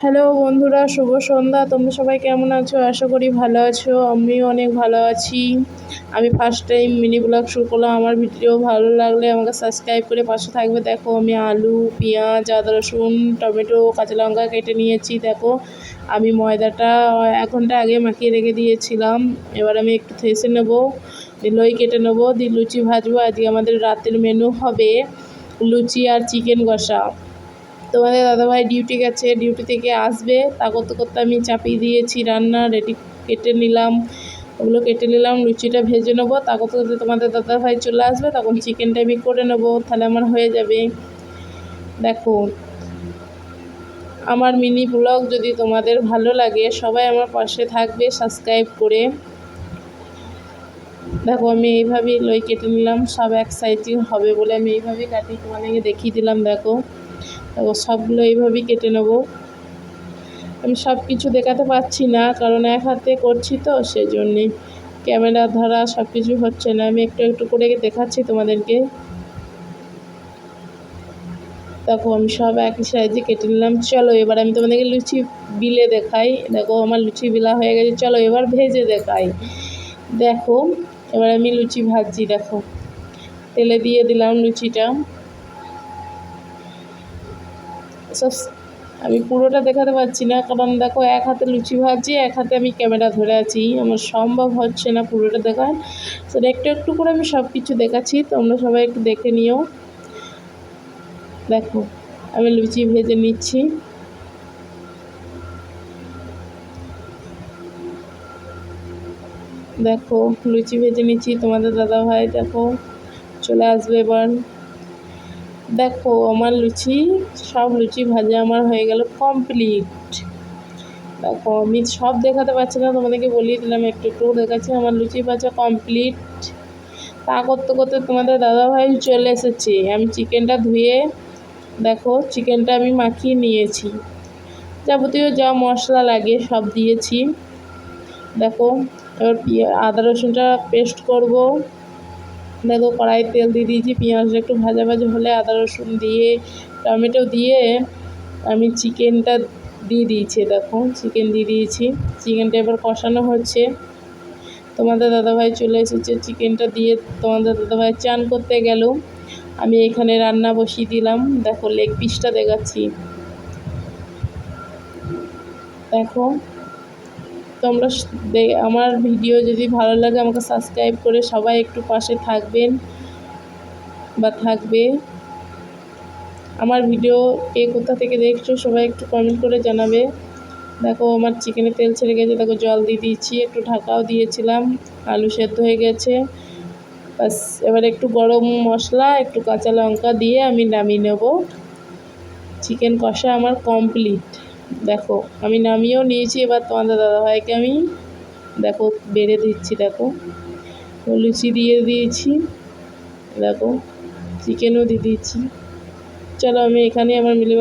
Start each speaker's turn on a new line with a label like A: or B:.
A: Hello বন্ধুরা, শুভ সন্ধ্যা। তোমরা সবাই কেমন আছো? আশা করি ভালো আছো। আমিও অনেক ভালো আছি। আমি ফার্স্ট টাইম মিনি ব্লগ শুরু করলাম। আমার ভিডিও ভালো লাগলে আমাকে সাবস্ক্রাইব করে পাশে থাকবে। দেখো, আমি আলু, পেঁয়াজ, আদা, রসুন, টমেটো, কাঁচা লঙ্কা কেটে নিয়েছি। দেখো, আমি ময়দাটা 1 ঘন্টা আগে মাখিয়ে রেখে দিয়েছিলাম। এবার আমি একটু থেসে নেবো, লই কেটে নেবো, দিয়ে লুচি ভাজবো। আজকে আমাদের রাতের মেনু হবে লুচি আর চিকেন কষা। তোমাদের দাদাভাই ডিউটি গেছে, ডিউটি থেকে আসবে, তা করতে করতে আমি চাপিয়ে দিয়েছি রান্না রেডি। কেটে নিলাম, ওগুলো কেটে নিলাম, লুচিটা ভেজে নেবো। তা করতে করতে তোমাদের দাদাভাই চলে আসবে, তখন চিকেনটা আমি করে নেবো, তাহলে আমার হয়ে যাবে। দেখো, আমার মিনি ব্লগ যদি তোমাদের ভালো লাগে সবাই আমার পাশে থাকবে সাবস্ক্রাইব করে। দেখো, আমি এইভাবেই লই কেটে নিলাম, সব এক সাইজই হবে বলে আমি এইভাবেই কাটি, তোমাদেরকে দেখিয়ে দিলাম। দেখো, সবগুলো এইভাবেই কেটে নেবো। আমি সব কিছু দেখাতে পারছি না, কারণ এক হাতে করছি তো, সেজন্যে ক্যামেরা ধরা সব কিছু হচ্ছে না। আমি একটু একটু করে দেখাচ্ছি তোমাদেরকে। দেখো, আমি সব একই সাইজে কেটে নিলাম। চলো, এবার আমি তোমাদেরকে লুচি বিলে দেখাই। দেখো, আমার লুচি বেলা হয়ে গেছে। চলো এবার ভেজে দেখাই। দেখো, এবার আমি লুচি ভাজছি। দেখো, তেলে দিয়ে দিলাম লুচিটা। সব আমি পুরোটা দেখাতে পারছি না, কারণ দেখো এক হাতে লুচি ভাজছি, এক হাতে আমি ক্যামেরা ধরে আছি, আমার সম্ভব হচ্ছে না পুরোটা দেখার। সেটা একটু একটু করে আমি সব কিছু দেখাচ্ছি, তোমরা সবাই একটু দেখে নিও। দেখো, আমি লুচি ভেজে নিচ্ছি। দেখো, লুচি ভেজে নিচ্ছি। তোমাদের দাদাভাই দেখো চলে আসবে এবার। দেখো, আমার লুচি, সব লুচি ভাজা আমার হয়ে গেল কমপ্লিট। দেখো, আমি সব দেখাতে পারছি না, তোমাদেরকে বলিয়ে দিলাম, একটু একটু দেখাচ্ছি। আমার লুচি ভাজা কমপ্লিট। তা করতে করতে তোমাদের দাদাভাই চলে এসেছে। আমি চিকেনটা ধুয়ে, দেখো চিকেনটা আমি মাখিয়ে নিয়েছি, যাবতীয় যা মশলা লাগে সব দিয়েছি। দেখো, এবার আদা রসুনটা পেস্ট করব। দেখো, কড়াই তেল দিয়ে দিয়েছি, পেঁয়াজটা একটু ভাজা ভাজা হলে আদা রসুন দিয়ে টমেটো দিয়ে আমি চিকেনটা দিয়ে দিয়েছি। দেখো, চিকেন দিয়ে দিয়েছি, চিকেনটা এবার কষানো হচ্ছে। তোমাদের দাদাভাই চলে এসেছে, চিকেনটা দিয়ে তোমাদের দাদাভাই চান করতে গেল। আমি এখানে রান্না বসিয়ে দিলাম। দেখো, লেগ পিসটা দেখাচ্ছি। দেখো, তোমরা আমার ভিডিও যদি ভালো লাগে আমাকে সাবস্ক্রাইব করে সবাই একটু পাশে থাকবেন বা থাকবে। আমার ভিডিও কে কোথা থেকে দেখছো সবাই একটু কমেন্ট করে জানাবে। দেখো, আমার চিকেনে তেল ছেড়ে গেছে। দেখো, জল দিয়ে দিয়েছি, একটু ঢাকাও দিয়েছিলাম, আলু সেদ্ধ হয়ে গেছে। বাস, এবার একটু গরম মশলা, একটু কাঁচা লঙ্কা দিয়ে আমি নামিয়ে নেব। চিকেন কষা আমার কমপ্লিট। দেখো, আমি নামিয়েও নিয়েছি। এবার তোমাদের দাদাভাইকে আমি দেখো বেড়ে দিচ্ছি। দেখো, লুচি দিয়ে দিয়েছি, দেখো চিকেনও দিয়ে দিয়েছি। চলো, আমি এখানে আমার মিলি